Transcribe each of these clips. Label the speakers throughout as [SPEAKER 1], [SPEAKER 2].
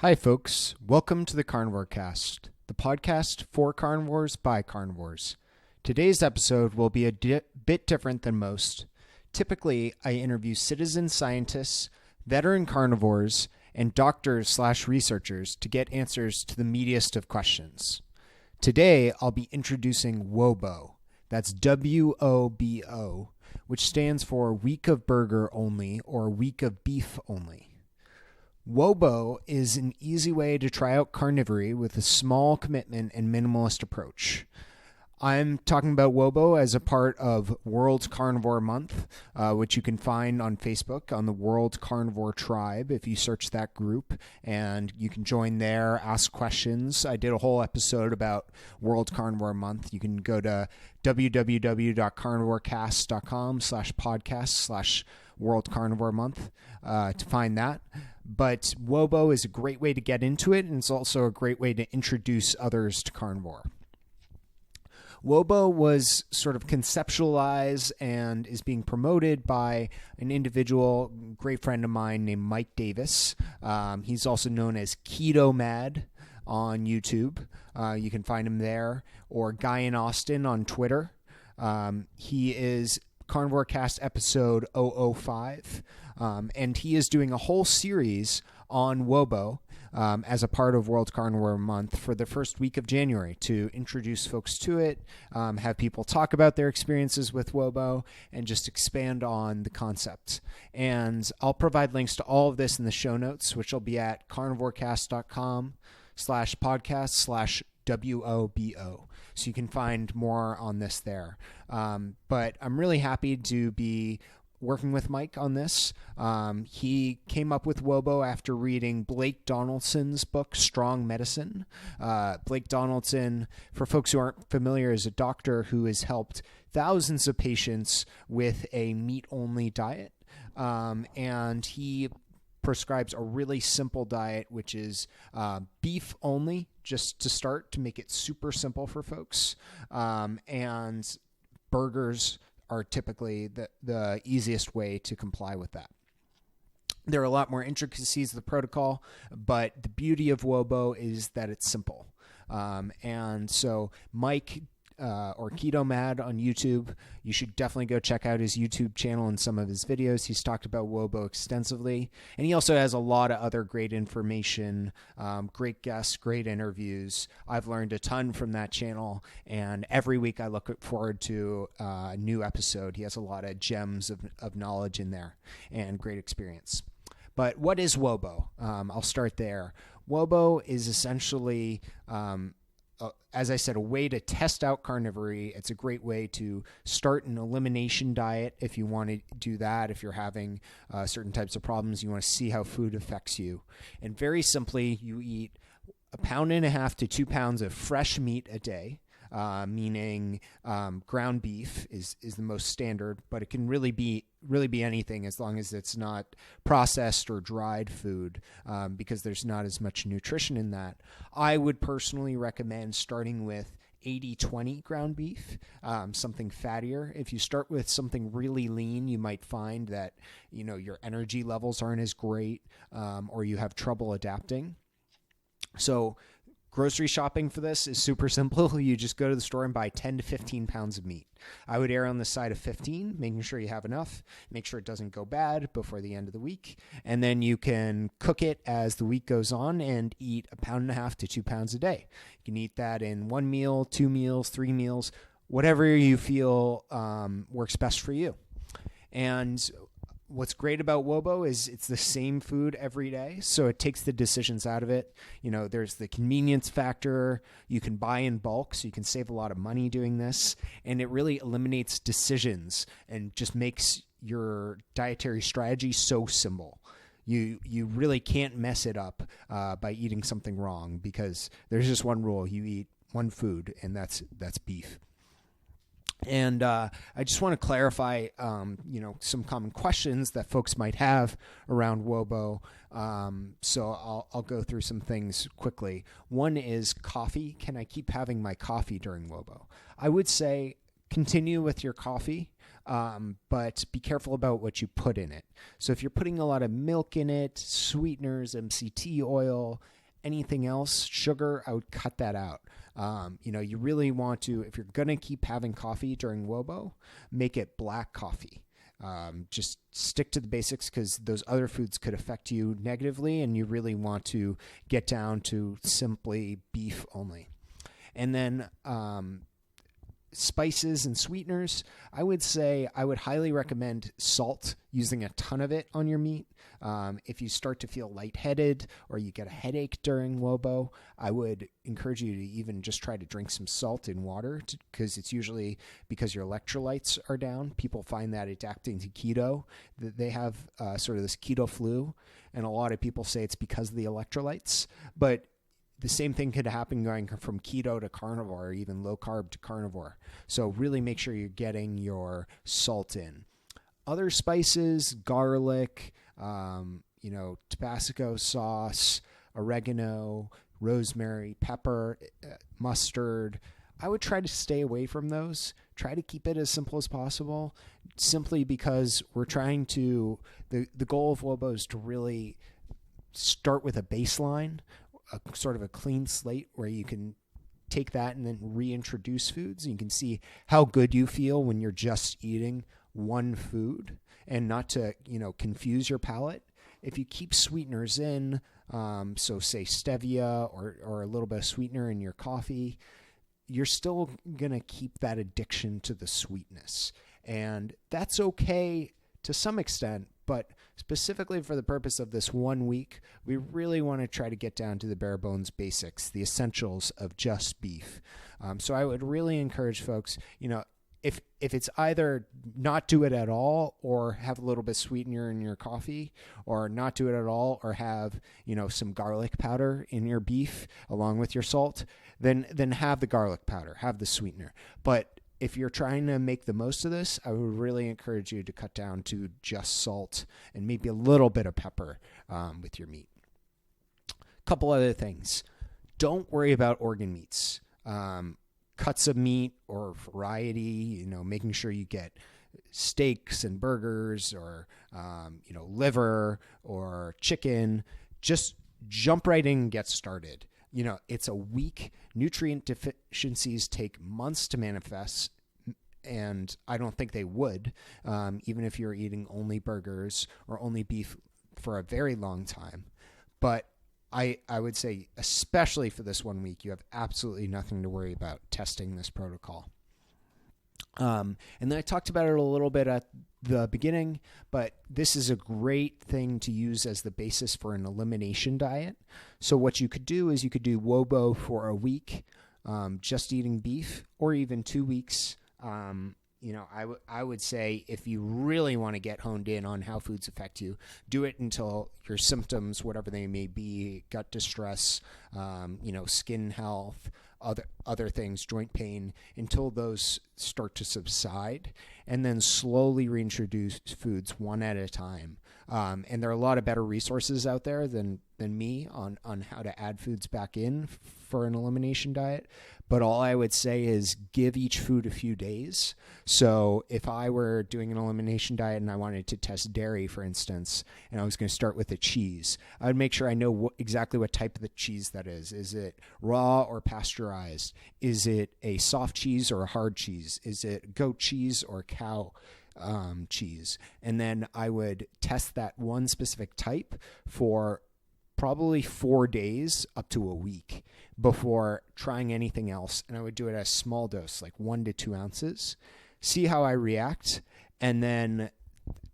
[SPEAKER 1] Hi, folks. Welcome to the Carnivore Cast, the podcast for carnivores by carnivores. Today's episode will be a bit different than most. Typically, I interview citizen scientists, veteran carnivores, and doctors/researchers to get answers to the meatiest of questions. Today, I'll be introducing WoBo. That's W-O-B-O, which stands for Week of Burger Only or Week of Beef Only. WoBo is an easy way to try out carnivory with a small commitment and minimalist approach. I'm talking about WoBo as a part of World Carnivore Month, which you can find on Facebook on the World Carnivore Tribe if you search that group, and you can join there, ask questions. I did a whole episode about World Carnivore Month. You can go to www.carnivorecast.com/podcast/World Carnivore Month to find that. But WoBo is a great way to get into it, and it's also a great way to introduce others to carnivore. WoBo was sort of conceptualized and is being promoted by an individual, great friend of mine named Mike Davis. He's also known as KetOMAD on YouTube. You can find him there, or Guy in Austin on Twitter. He is Carnivore Cast episode 005, and he is doing a whole series on WoBo as a part of World Carnivore Month for the first week of January to introduce folks to it, have people talk about their experiences with WoBo, and just expand on the concept. And I'll provide links to all of this in the show notes, which will be at carnivorecast.com/podcast/WOBO. So you can find more on this there. But I'm really happy to be working with Mike on this. He came up with WoBo after reading Blake Donaldson's book, Strong Medicine. Blake Donaldson, for folks who aren't familiar, is a doctor who has helped thousands of patients with a meat-only diet. And he prescribes a really simple diet, which is beef only, just to start, to make it super simple for folks. And burgers are typically the easiest way to comply with that. There are a lot more intricacies of the protocol, but the beauty of WoBo is that it's simple. And so Mike, or KetOMAD on YouTube, you should definitely go check out his YouTube channel and some of his videos. He's talked about WoBo extensively, and he also has a lot of other great information, great guests, great interviews. I've learned a ton from that channel, and every week I look forward to a new episode. He has a lot of gems of knowledge in there and great experience. But what is WoBo? I'll start there. WoBo is essentially as I said, a way to test out carnivory. It's a great way to start an elimination diet if you want to do that, if you're having certain types of problems, you want to see how food affects you. And very simply, you eat 1.5 pounds to 2 pounds of fresh meat a day, meaning ground beef is the most standard, but it can really be anything as long as it's not processed or dried food, because there's not as much nutrition in that. I would personally recommend starting with 80-20 ground beef, something fattier. If you start with something really lean, you might find that your energy levels aren't as great, or you have trouble adapting. So grocery shopping for this is super simple. You just go to the store and buy 10 to 15 pounds of meat. I would err on the side of 15, making sure you have enough, make sure it doesn't go bad before the end of the week. And then you can cook it as the week goes on and eat 1.5 pounds to 2 pounds a day. You can eat that in 1 meal, 2 meals, 3 meals, whatever you feel works best for you. And what's great about WoBo is it's the same food every day, so it takes the decisions out of it. There's the convenience factor. You can buy in bulk, so you can save a lot of money doing this, and it really eliminates decisions and just makes your dietary strategy so simple. You really can't mess it up by eating something wrong, because there's just one rule: you eat one food, and that's beef. And I just want to clarify, some common questions that folks might have around WoBo. So I'll go through some things quickly. One is coffee. Can I keep having my coffee during WoBo? I would say continue with your coffee. but be careful about what you put in it. So if you're putting a lot of milk in it, sweeteners, MCT oil, anything else, sugar, I would cut that out. You really want to, if you're going to keep having coffee during WoBo, make it black coffee. Just stick to the basics because those other foods could affect you negatively, and you really want to get down to simply beef only. And then spices and sweeteners, I would say I would highly recommend salt, using a ton of it on your meat. If you start to feel lightheaded or you get a headache during WoBo, I would encourage you to even just try to drink some salt in water, because it's usually because your electrolytes are down. People find that adapting to keto, that they have sort of this keto flu, and a lot of people say it's because of the electrolytes. But the same thing could happen going from keto to carnivore, or even low carb to carnivore. So really make sure you're getting your salt in. Other spices, garlic, Tabasco sauce, oregano, rosemary, pepper, mustard. I would try to stay away from those. Try to keep it as simple as possible, simply because we're trying to, the goal of WoBo is to really start with a baseline, a sort of a clean slate where you can take that and then reintroduce foods. And you can see how good you feel when you're just eating one food, and not to, confuse your palate. If you keep sweeteners in, so say stevia or a little bit of sweetener in your coffee, you're still going to keep that addiction to the sweetness. And that's okay to some extent, but specifically for the purpose of this 1 week, we really want to try to get down to the bare bones basics, the essentials of just beef. So I would really encourage folks, if it's either not do it at all, or have a little bit sweetener in your coffee, or not do it at all, or have, some garlic powder in your beef along with your salt, then have the garlic powder, have the sweetener. But if you're trying to make the most of this, I would really encourage you to cut down to just salt and maybe a little bit of pepper with your meat. A couple other things. Don't worry about organ meats. Cuts of meat or variety, making sure you get steaks and burgers, or, liver or chicken. Just jump right in and get started. It's a week. Nutrient deficiencies take months to manifest, and I don't think they would, even if you're eating only burgers or only beef for a very long time. But I would say, especially for this 1 week, you have absolutely nothing to worry about testing this protocol. And then I talked about it a little bit at the beginning, but this is a great thing to use as the basis for an elimination diet. So what you could do is you could do WoBo for a week, just eating beef, or even 2 weeks. I would say, if you really want to get honed in on how foods affect you, do it until your symptoms, whatever they may be, gut distress, skin health, other things, joint pain, until those start to subside, and then slowly reintroduce foods one at a time. And there are a lot of better resources out there than me on how to add foods back in for an elimination diet. But all I would say is give each food a few days. So if I were doing an elimination diet and I wanted to test dairy, for instance, and I was going to start with a cheese, I would make sure I know exactly what type of the cheese that is. Is it raw or pasteurized? Is it a soft cheese or a hard cheese? Is it goat cheese or cow cheese? And then I would test that one specific type for probably 4 days up to a week before trying anything else. And I would do it at a small dose, like 1 to 2 ounces, see how I react, and then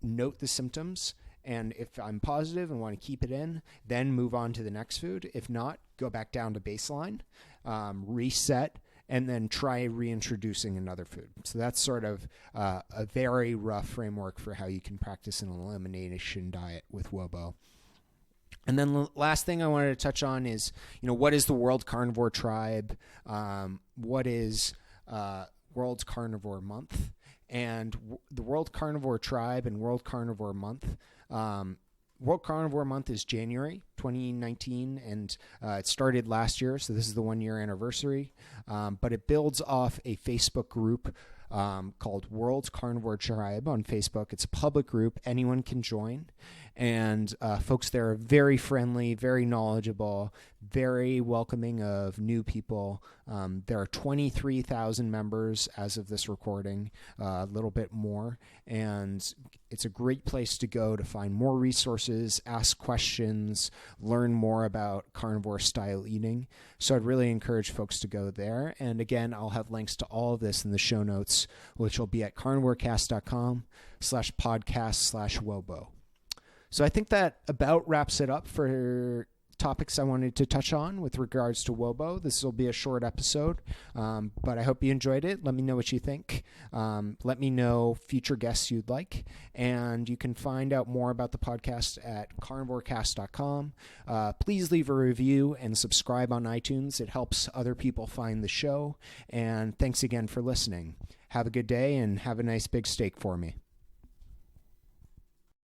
[SPEAKER 1] note the symptoms. And if I'm positive and want to keep it in, then move on to the next food. If not, go back down to baseline, reset, and then try reintroducing another food. So that's sort of a very rough framework for how you can practice an elimination diet with WoBo. And then the last thing I wanted to touch on is, what is the World Carnivore Tribe? What is World Carnivore Month? And the World Carnivore Tribe and World Carnivore Month. World Carnivore Month is January 2019, and it started last year, so this is the 1 year anniversary. But it builds off a Facebook group called World Carnivore Tribe on Facebook. It's a public group. Anyone can join. And folks there are very friendly, very knowledgeable, very welcoming of new people. There are 23,000 members as of this recording, a little bit more. And it's a great place to go to find more resources, ask questions, learn more about carnivore style eating. So I'd really encourage folks to go there. And again, I'll have links to all of this in the show notes, which will be at carnivorecast.com/podcast/WoBo. So I think that about wraps it up for topics I wanted to touch on with regards to WoBo. This will be a short episode, but I hope you enjoyed it. Let me know what you think. Let me know future guests you'd like. And you can find out more about the podcast at carnivorecast.com. Please leave a review and subscribe on iTunes. It helps other people find the show. And thanks again for listening. Have a good day and have a nice big steak for me.